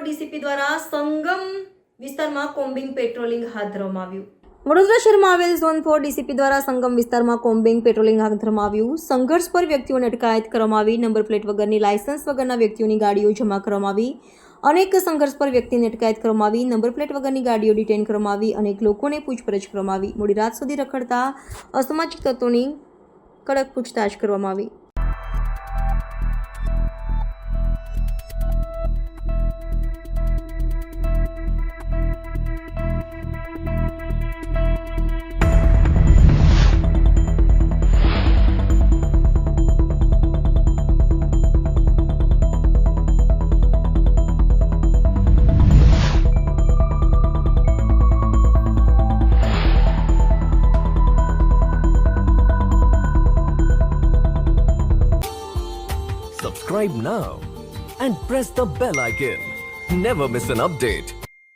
DCP દ્વારા સંગમ વિસ્તારમાં combing patrolling હાથ ધરવામાં આવ્યું. વડોદરા શહેરમાં આવેલ ઝોન 4 ડીસીપી દ્વારા સંગમ વિસ્તારમાં કોમ્બિંગ પેટ્રોલિંગ હાથ ધરવામાં આવ્યું. સંઘર્ષ પર વ્યક્તિઓને અટકાયત કરવામાં આવી. નંબર પ્લેટ વગરની લાયસન્સ વગરના વ્યક્તિઓની ગાડીઓ જમા કરવામાં આવી. અનેક સંઘર્ષ પર વ્યક્તિને અટકાયત કરવામાં આવી. નંબર પ્લેટ વગરની ગાડીઓ ડિટેન કરવામાં આવી. અનેક લોકોને પૂછપરછ કરવામાં આવી. મોડી રાત સુધી રખડતા અસામાજિક તત્વોની કડક પૂછતાછ કરવામાં આવી. Subscribe now and press the bell icon. Never miss an update.